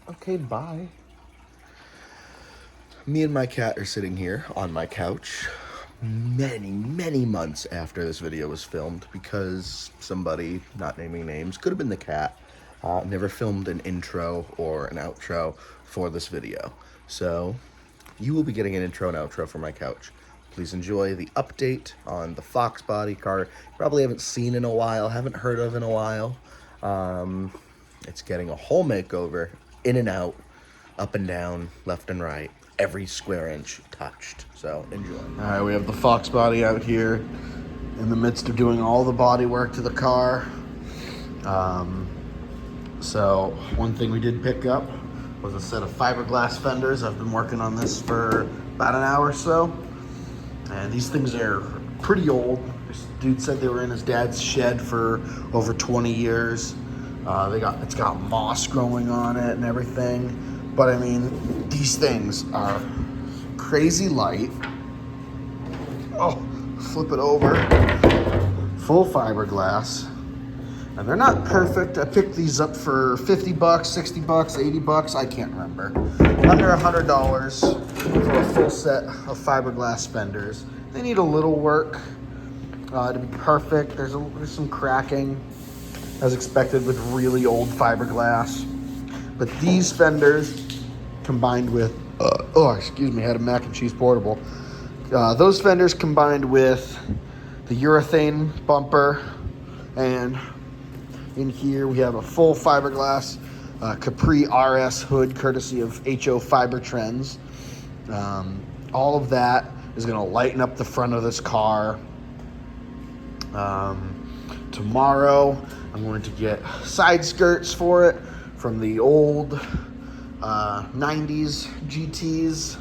Okay, bye. Me and my cat are sitting here on my couch many months after this video was filmed because somebody, not naming names, could have been the cat, never filmed an intro or an outro for this video. So you will be getting an intro and outro for my couch. Please enjoy the update on the FOXBODY car. You probably haven't seen in a while, haven't heard of in a while. It's getting a whole makeover, in and out, up and down, left and right, every square inch touched. So enjoy. All right, we have the FOXBODY out here in the midst of doing all the body work to the car. So one thing we did pick up was a set of fiberglass fenders. I've been working on this for about an hour or so. And these things are pretty old. This dude said they were in his dad's shed for over 20 years. It's got moss growing on it and everything. But I mean, these things are crazy light. Oh, flip it over. Full fiberglass. And they're not perfect. I picked these up for 50 bucks, 60 bucks, 80 bucks. I can't remember. Under $100 for a full set of fiberglass fenders. They need a little work to be perfect. There's some cracking, as expected with really old fiberglass. But these fenders, combined with, had a mac and cheese portable. Those fenders combined with the urethane bumper, and in here we have a full fiberglass Capri RS hood, courtesy of HO Fiber Trends. All of that is going to lighten up the front of this car. Tomorrow I'm going to get side skirts for it from the old 90s GTs.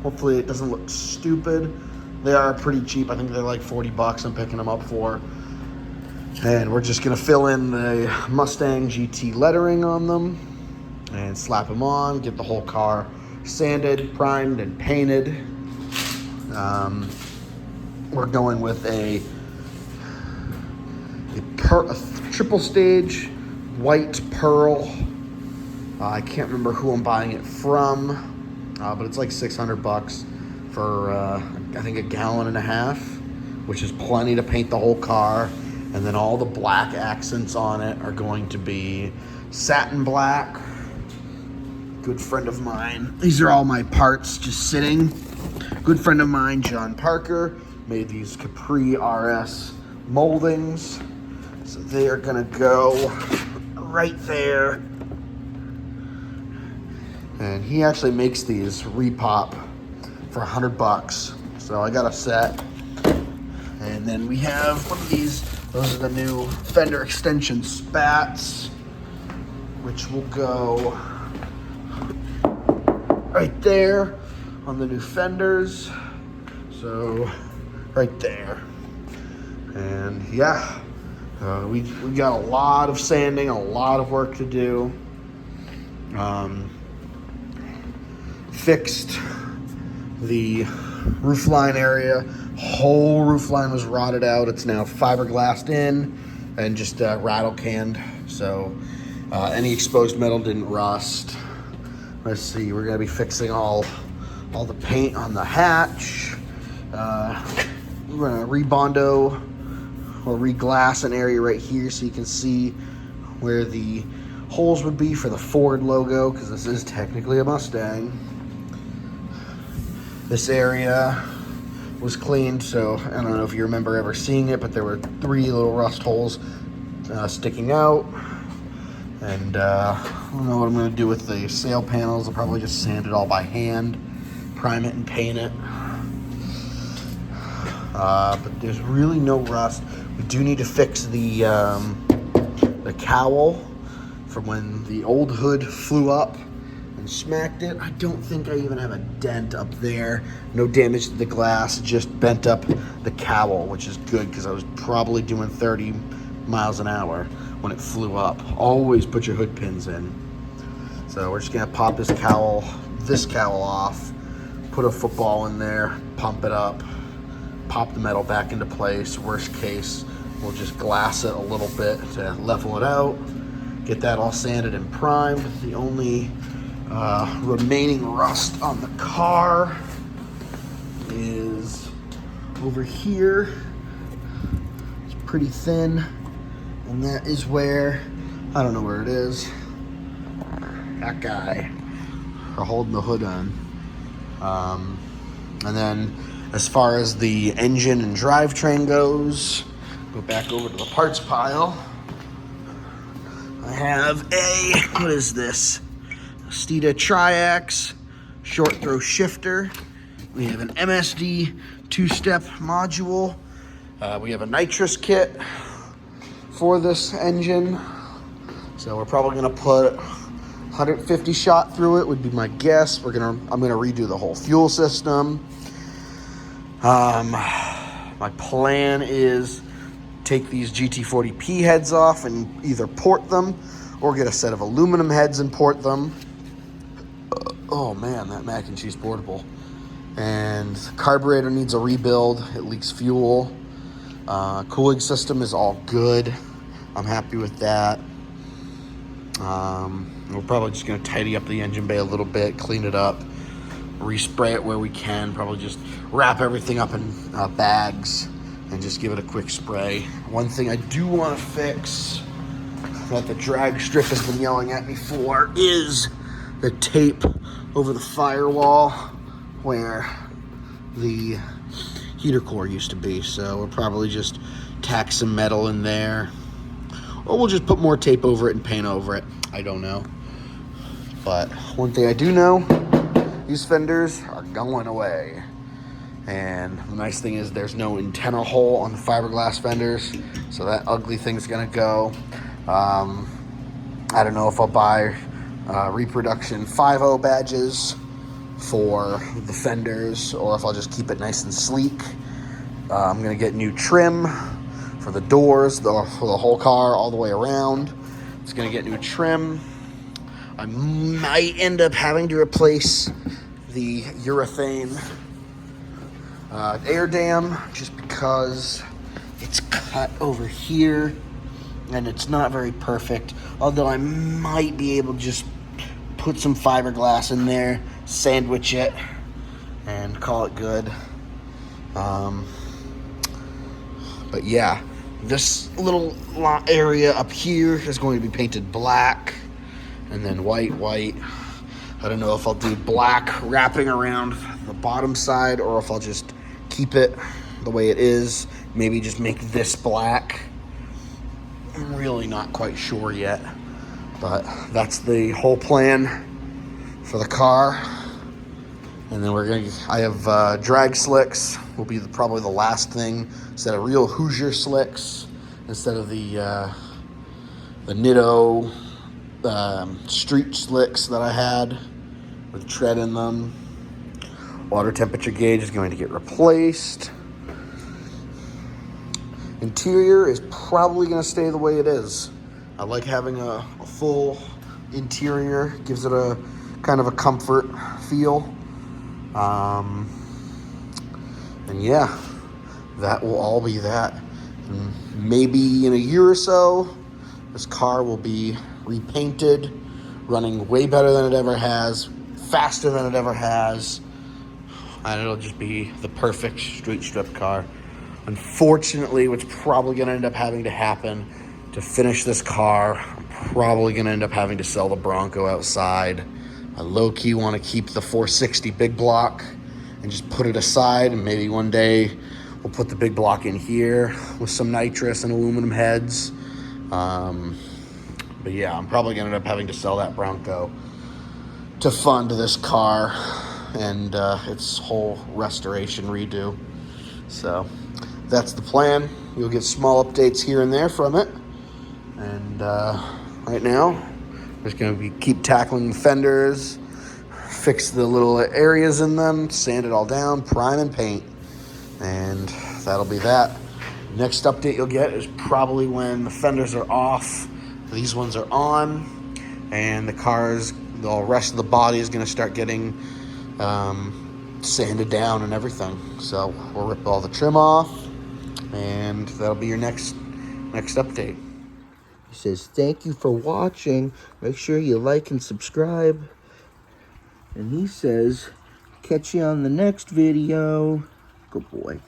Hopefully it doesn't look stupid. They are pretty cheap. I think they're like 40 bucks I'm picking them up for. And we're just gonna fill in the Mustang GT lettering on them and slap them on, get the whole car sanded, primed, and painted. We're going with a triple stage white pearl. I can't remember who I'm buying it from, but it's like 600 bucks for I think a gallon and a half, which is plenty to paint the whole car. And then all the black accents on it are going to be satin black. Good friend of mine. These are all my parts just sitting. Good friend of mine, John Parker, made these Capri RS moldings. So they are gonna go right there. And he actually makes these repop for 100 bucks. So I got a set. And then we have one of these. Those are the new fender extension spats, which will go right there on the new fenders. So right there. And yeah, we got a lot of sanding, a lot of work to do. Fixed the roofline area. Whole roofline was rotted out. It's now fiberglassed in and just rattle canned. So any exposed metal didn't rust. Let's see, we're gonna be fixing all the paint on the hatch. We're gonna rebondo or reglass an area right here so you can see where the holes would be for the Ford logo, because this is technically a Mustang. This area was cleaned, so I don't know if you remember ever seeing it, but there were 3 little rust holes sticking out. And I don't know what I'm going to do with the sail panels. I'll probably just sand it all by hand, prime it and paint it. But there's really no rust. We do need to fix the cowl from when the old hood flew up and smacked it. I don't think I even have a dent up there. No damage to the glass, just bent up the cowl, which is good because I was probably doing 30 miles an hour when it flew up. Always put your hood pins in. So we're just gonna pop this cowl off, put a football in there, pump it up, pop the metal back into place. Worst case, we'll just glass it a little bit to level it out, get that all sanded and primed. The only remaining rust on the car is over here. It's pretty thin, and that is where, I don't know where it is, that guy, for holding the hood on. And then as far as the engine and drivetrain goes, go back over to the parts pile. I have what is this? A Steeda Triax short throw shifter. We have an MSD two-step module. We have a nitrous kit for this engine. So we're probably gonna put 150 shot through it, would be my guess. I'm gonna redo the whole fuel system. My plan is take these GT40P heads off and either port them or get a set of aluminum heads and port them. Oh man, that mac and cheese portable. And carburetor needs a rebuild. It leaks fuel. Cooling system is all good. I'm happy with that. We're probably just gonna tidy up the engine bay a little bit, clean it up, respray it where we can, probably just wrap everything up in bags and just give it a quick spray. One thing I do want to fix that the drag strip has been yelling at me for is the tape over the firewall where the heater core used to be. So we'll probably just tack some metal in there, or we'll just put more tape over it and paint over it. I don't know. But one thing I do know, these fenders are going away. And the nice thing is there's no antenna hole on the fiberglass fenders, so that ugly thing's gonna go. I don't know if I'll buy reproduction 5.0 badges for the fenders or if I'll just keep it nice and sleek. I'm gonna get new trim for the doors, for the whole car all the way around. It's gonna get new trim. I might end up having to replace the urethane air dam just because it's cut over here and it's not very perfect. Although I might be able to just put some fiberglass in there, sandwich it, and call it good. But yeah, this little area up here is going to be painted black and then white. I don't know if I'll do black wrapping around the bottom side or if I'll just keep it the way it is. Maybe just make this black. I'm really not quite sure yet, but that's the whole plan for the car. And then I have drag slicks will be probably the last thing, instead of real Hoosier slicks, instead of the Nitto street slicks that I had with tread in them. Water temperature gauge is going to get replaced. Interior is probably going to stay the way it is. I like having a full interior, gives it a kind of a comfort feel. And yeah, that will all be that. And maybe in a year or so, this car will be repainted, running way better than it ever has, faster than it ever has, and it'll just be the perfect street strip car. Unfortunately, what's probably going to end up having to happen to finish this car, I'm probably going to end up having to sell the Bronco outside. I low-key want to keep the 460 big block and just put it aside, and maybe one day we'll put the big block in here with some nitrous and aluminum heads. But yeah, I'm probably going to end up having to sell that Bronco to fund this car and its whole restoration redo. So that's the plan. You'll get small updates here and there from it. And right now, I'm just going to keep tackling the fenders, fix the little areas in them, sand it all down, prime and paint. And that'll be that. Next update you'll get is probably when the fenders are off, these ones are on, and the rest of the body is going to start getting sanded down and everything. So we'll rip all the trim off, and that'll be your next update. He says, thank you for watching. Make sure you like and subscribe. And he says, catch you on the next video. Good boy.